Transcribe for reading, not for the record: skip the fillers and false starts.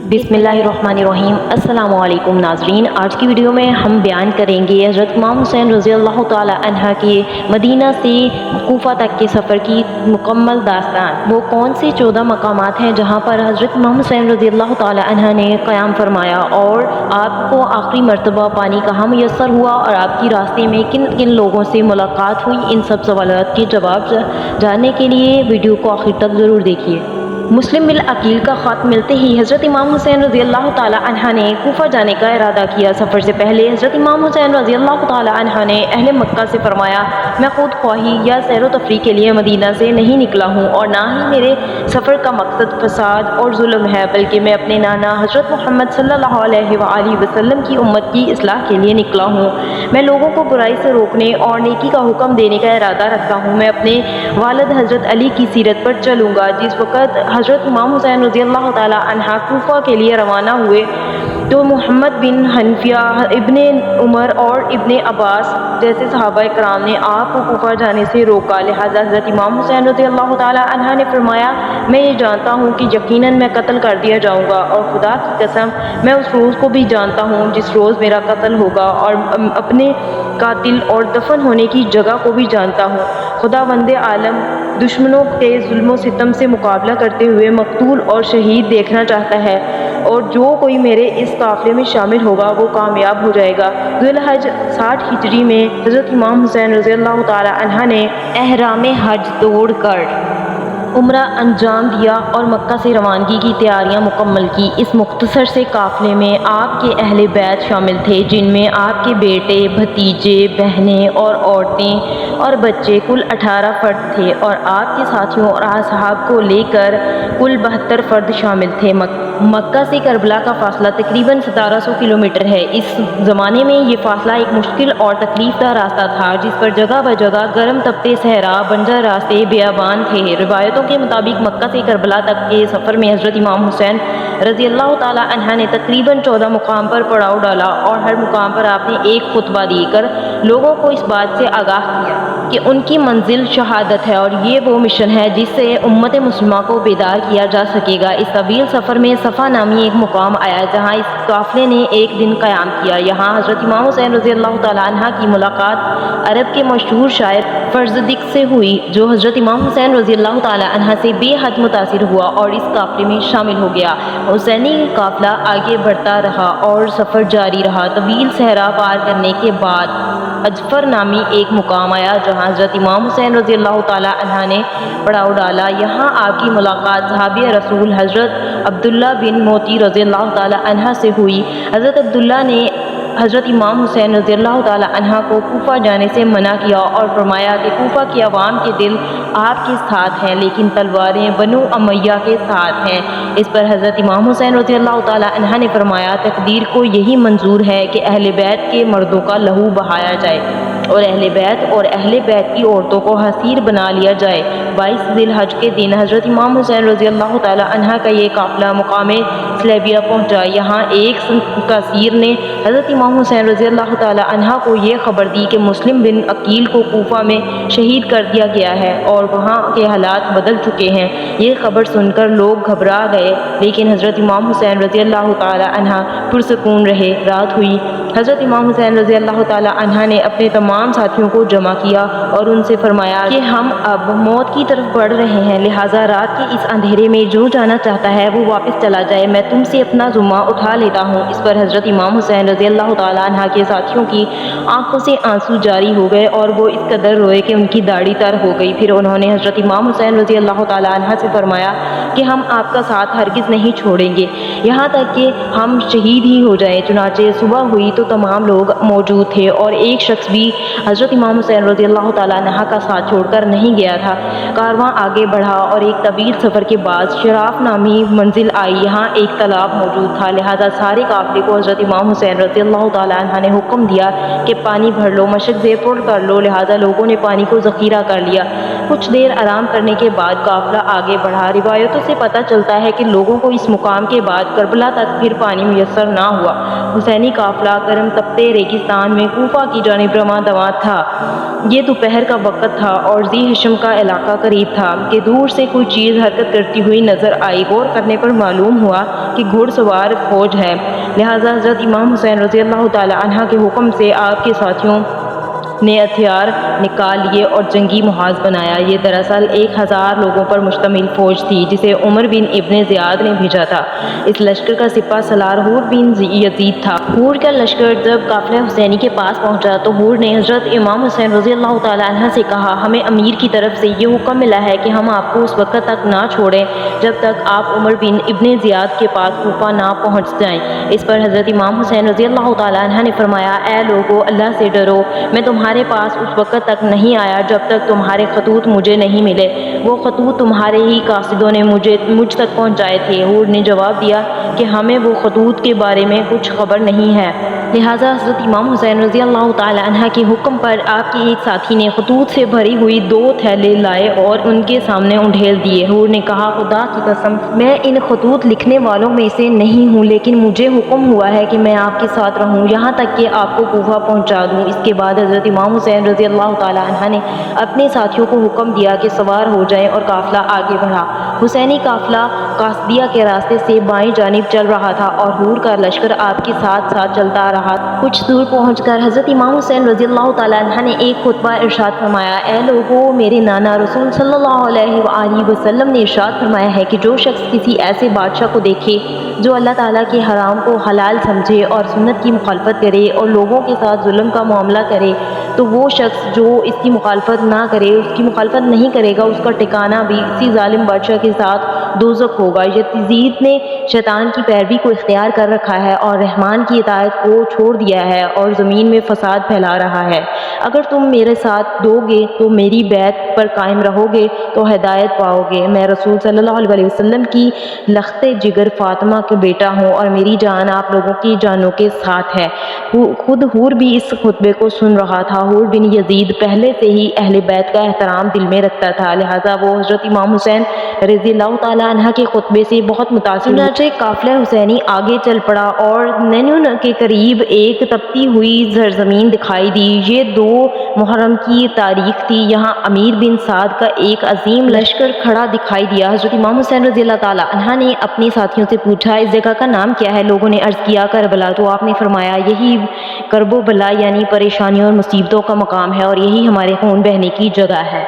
बिस्मिल्लाहिर्रहमानिर्रहीम। अस्सलामु अलैकुम नाज़रीन, आज की वीडियो में हम बयान करेंगे हज़रत इमाम हुसैन रज़ी अल्लाह ताला अन्हा के मदीना से कूफा तक के सफ़र की मुकम्मल दास्तान। वो कौन से 14 मकामात हैं जहाँ पर हज़रत इमाम हुसैन रज़ी अल्लाह ताला अन्हा ने क़याम फरमाया और आपको आखिरी मरतबा पानी कहाँ मुयस्सर हुआ और आपकी रास्ते में किन किन लोगों से मुलाकात हुई, इन सब सवालात के जवाब जानने के लिए वीडियो को आखिर तक ज़रूर देखिए। मुस्लिम बिल अकील का ख़त मिलते ही हज़रत इमाम हुसैन रज़ी अल्लाह ताला अन्हा ने कूफा जाने का इरादा किया। सफ़र से पहले हज़रत इमाम हुसैन रज़ी अल्लाह ताला अन्हा ने अहले मक्का से फरमाया, मैं खुद ख्वाही या सैर व तफरीह के लिए मदीना से नहीं निकला हूँ और ना ही मेरे सफ़र का मकसद फसाद और जुल्म है, बल्कि मैं अपने नाना हज़रत मोहम्मद सल्लल्लाहु अलैहि वसल्लम की उम्मत की इस्लाह के लिए निकला हूँ। मैं लोगों को बुराई से रोकने और नेकी का हुक्म देने का इरादा रखता हूँ। मैं अपने वालिद हज़रत अली की सीरत पर चलूँगा। जिस वक़्त हज़रत इमाम हुसैन रज़ी अल्लाह ताला अन्हा कूफा के लिए रवाना हुए तो मोहम्मद बिन हनफिया, इब्ने उमर और इब्ने अब्बास जैसे सहाबा कराम ने आपको कूफा जाने से रोका। लिहाजा हज़रत इमाम हुसैन रज़ी अल्लाह ताला अन्हा ने फरमाया, मैं ये जानता हूँ कि यकीनन मैं कत्ल कर दिया जाऊँगा और खुदा की कसम मैं उस रोज़ को भी जानता हूँ जिस रोज़ मेरा कत्ल होगा और अपने कातिल और दफन होने की जगह को भी जानता हूँ। खुदावंदे आलम दुश्मनों के जुल्म सितम से मुकाबला करते हुए मकतूल और शहीद देखना चाहता है और जो कोई मेरे इस काफ़िले में शामिल होगा वो कामयाब हो जाएगा। ज़ुल्हज 60 हिजरी में हज़रत इमाम हुसैन रज़ी अल्लाह ताला अन्हा ने एहराम हज तोड़ कर उम्रा अंजाम दिया और मक्का से रवानगी की तैयारियां मुकम्मल की। इस मुख्तसर से काफ़िले में आपके अहले बैत शामिल थे, जिनमें आपके बेटे, भतीजे, बहनें और औरतें और बच्चे कुल 18 फ़र्द थे और आपके साथियों और असहाब को लेकर कुल 72 फ़र्द शामिल थे। मक्का से करबला का फ़ासला तकरीबन 1700 किलोमीटर है। इस ज़माने में ये फ़ासला एक मुश्किल और तकलीफ़दा रास्ता था, जिस पर जगह ब जगह गर्म तपते सहरा, बंजर रास्ते, बियाबान थे। रिवायतों के मुताबिक मक्का से करबला तक के सफ़र में हज़रत इमाम हुसैन रज़ी अल्लाह ताला अन्हा ने तकरीबन 14 मुकाम पर पड़ाव डाला और हर मुकाम पर आपने एक खुतबा देकर लोगों को इस बात से आगाह किया कि उनकी मंजिल शहादत है और ये वो मिशन है जिससे उम्मत मुस्लिमा को बेदार किया जा सकेगा। इस तवील सफ़र में सफ़ा नामी एक मुकाम आया जहाँ इस काफ़िले ने एक दिन क़याम किया। यहाँ हज़रत इमाम हुसैन रज़ी अल्लाह ताला अन्हा की मुलाकात अरब के मशहूर शायर फर्जदिक से हुई, जो हज़रत इमाम हुसैन रज़ी अल्लाह ताला अन्हा से बेहद मुतासिर हुआ और इस काफ़िले में शामिल हो गया। हुसैनी काफ़िला आगे बढ़ता रहा और सफ़र जारी रहा। तवील सहरा पार करने के बाद अजफर नामी एक मुकाम आया जहाँ हज़रत इमाम हुसैन रज़ी अल्लाह ताला अन्हा ने पड़ाव डाला। यहाँ आपकी मुलाकात सहाबी रसूल हज़रत अब्दुल्ला बिन मोती रज़ी अल्लाह ताला अन्हा से हुई। हज़रत अब्दुल्ला ने हज़रत इमाम हुसैन रज़ी अल्लाह ताला अन्हा को कूफा जाने से मना किया और फरमाया कि कूफा की आवाम के दिल आपके साथ हैं, लेकिन तलवारें बनु उमय्या के साथ हैं। इस पर हज़रत इमाम हुसैन रज़ी अल्लाह ताला अन्हा ने फरमाया, तकदीर को यही मंजूर है कि अहले बैत के मर्दों का लहू बहाया जाए और अहले बैत और अहले बैत की औरतों को हसीर बना लिया जाए। 22 ज़िलहज के दिन हज़रत इमाम हुसैन रज़ी अल्लाह ताला अन्हा का ये काफ़िला मुकाम सलेबिया पहुँचा। यहाँ एक कसीर ने हज़रत इमाम हुसैन रज़ी अल्लाह ताला अन्हा को ये खबर दी कि मुस्लिम बिन अकील को कूफा में शहीद कर दिया गया है और वहाँ के हालात बदल चुके हैं। ये खबर सुनकर लोग घबरा गए, लेकिन हज़रत इमाम हुसैन रज़ी अल्लाह ताला अन्हा पुरसकून रहे। रात हुई। हज़रत इमाम हुसैन रज़ी अल्लाह ताला अन्हा ने अपने तमाम साथियों को जमा किया और उनसे फरमाया कि हम अब मौत की तरफ बढ़ रहे हैं, लिहाजा रात के इस अंधेरे में जो जाना चाहता है वो वापस चला जाए, मैं तुमसे अपना ज़ुम्मा उठा लेता हूँ। इस पर हज़रत इमाम हुसैन रज़ी अल्लाह ताला अन्हा के साथियों की आंखों से आंसू जारी हो गए और वो इस कदर रोए कि उनकी दाढ़ी तर हो गई। फिर उन्होंने हज़रत इमाम हुसैन रज़ी अल्लाह ताला अन्हा से फरमाया कि हम आपका साथ हरगिज़ नहीं छोड़ेंगे यहाँ तक कि हम शहीद ही हो जाएं। चुनाचे सुबह हुई तो तमाम लोग मौजूद थे और एक शख्स भी हज़रत इमाम हुसैन रज़ी अल्लाह ताला अन्हा का साथ छोड़कर नहीं गया था। कारवां आगे बढ़ा और एक तवील सफ़र के बाद शराफ नामी मंजिल आई। यहाँ एक तालाब मौजूद था, लिहाजा सारे काफ़िले को हज़रत इमाम हुसैन रज़ी अल्लाह ताला अन्हा ने हुक्म दिया कि पानी भर लो, मशक से पुर कर लो। लिहाजा लोगों ने पानी को ज़ख़ीरा कर लिया। कुछ देर आराम करने के बाद काफ़िला आगे बढ़ा। रिवायतों से पता चलता है कि लोगों को इस मुकाम के बाद करबला तक फिर पानी मुयस्सर ना हुआ। हुसैनी काफ़िला گرم تپتے ریگستان میں کوفہ کی جانب رواں دواں تھا۔ یہ دوپہر کا وقت تھا اور ذی حشم کا علاقہ قریب تھا کہ دور سے کوئی چیز حرکت کرتی ہوئی نظر آئی۔ غور کرنے پر معلوم ہوا کہ گھڑ سوار فوج ہے، لہٰذا حضرت امام حسین رضی اللہ تعالی عنہ کے حکم سے آپ کے ساتھیوں نے ہتھیار نکال لیے اور جنگی محاذ بنایا۔ یہ دراصل 1000 لوگوں پر مشتمل فوج تھی جسے عمر بن ابن زیاد نے بھیجا تھا۔ اس لشکر کا سپہ سالار حور بن یزید تھا۔ حور کا لشکر جب قافلہ حسینی کے پاس پہنچا تو حور نے حضرت امام حسین رضی اللہ تعالی عنہ سے کہا، ہمیں امیر کی طرف سے یہ حکم ملا ہے کہ ہم آپ کو اس وقت تک نہ چھوڑیں جب تک آپ عمر بن ابن زیاد کے پاس کوفہ نہ پہنچ جائیں۔ اس پر حضرت امام حسین رضی اللہ تعالی عنہ نے فرمایا، اے لوگو، اللہ سے ڈرو، میں تمہارے پاس اس وقت تک نہیں آیا جب تک تمہارے خطوط مجھے نہیں ملے۔ وہ خطوط تمہارے ہی قاصدوں نے مجھ تک پہنچائے تھے۔ حور نے جواب دیا کہ ہمیں وہ خطوط کے بارے میں کچھ خبر نہیں ہے۔ لہٰذا حضرت امام حسین رضی اللہ تعالی عنہ کے حکم پر آپ کے ایک ساتھی نے خطوط سے بھری ہوئی 2 تھیلے لائے اور ان کے سامنے انڈھیل دیے۔ حور نے کہا، خدا کی قسم، میں ان خطوط لکھنے والوں میں سے نہیں ہوں، لیکن مجھے حکم ہوا ہے کہ میں آپ کے ساتھ رہوں یہاں تک کہ آپ کو کوفہ پہنچا دوں۔ اس کے بعد حضرت امام حسین رضی اللہ تعالی عنہ نے اپنے ساتھیوں کو حکم دیا کہ سوار ہو جائیں اور قافلہ آگے بڑھا۔ حسینی قافلہ قاصدیہ کے راستے سے بائیں جانب چل رہا تھا اور حور کا لشکر آپ کے ساتھ ساتھ چلتا رہا۔ کچھ دور پہنچ کر حضرت امام حسین رضی اللہ تعالی عنہ نے ایک خطبہ ارشاد فرمایا، اے لوگو، میرے نانا رسول صلی اللہ علیہ وآلہ وسلم نے ارشاد فرمایا ہے کہ جو شخص کسی ایسے بادشاہ کو دیکھے جو اللہ تعالیٰ کے حرام کو حلال سمجھے اور سنت کی مخالفت کرے اور لوگوں کے ساتھ ظلم کا معاملہ کرے، تو وہ شخص جو اس کی مخالفت نہ کرے، اس کی مخالفت نہیں کرے گا، اس کا ٹھکانہ بھی اسی ظالم بادشاہ کے ساتھ دوزخ ہوگا۔ یزید نے شیطان کی پیروی کو اختیار کر رکھا ہے اور رحمان کی اطاعت کو چھوڑ دیا ہے اور زمین میں فساد پھیلا رہا ہے۔ اگر تم میرے ساتھ دو گے تو میری بیعت پر قائم رہو گے تو ہدایت پاؤ گے۔ میں رسول صلی اللہ علیہ وسلم کی لخت جگر فاطمہ کا بیٹا ہوں اور میری جان آپ لوگوں کی جانوں کے ساتھ ہے۔ خود حور بھی اس خطبے کو سن رہا تھا۔ حور بن یزید پہلے سے ہی اہل بیت کا احترام دل میں رکھتا تھا، لہٰذا وہ حضرت امام حسین رضی اللہ تعالی عنہ کے خطبے سے بہت متاثر ہوئے۔ چنانچہ قافلہ حسینی آگے چل پڑا اور نینون کے قریب ایک تپتی ہوئی زرزمین دکھائی دی۔ یہ 2 محرم کی تاریخ تھی۔ یہاں امیر بن سعد کا ایک عظیم لشکر کھڑا دکھائی دیا۔ حضرت امام حسین رضی اللہ تعالی عنہ نے اپنے ساتھیوں سے پوچھا، اس جگہ کا نام کیا ہے؟ لوگوں نے عرض کیا، کربلا۔ تو آپ نے فرمایا، یہی کرب و بلا یعنی پریشانیوں اور مصیبتوں کا مقام ہے اور یہی ہمارے خون بہنے کی جگہ ہے۔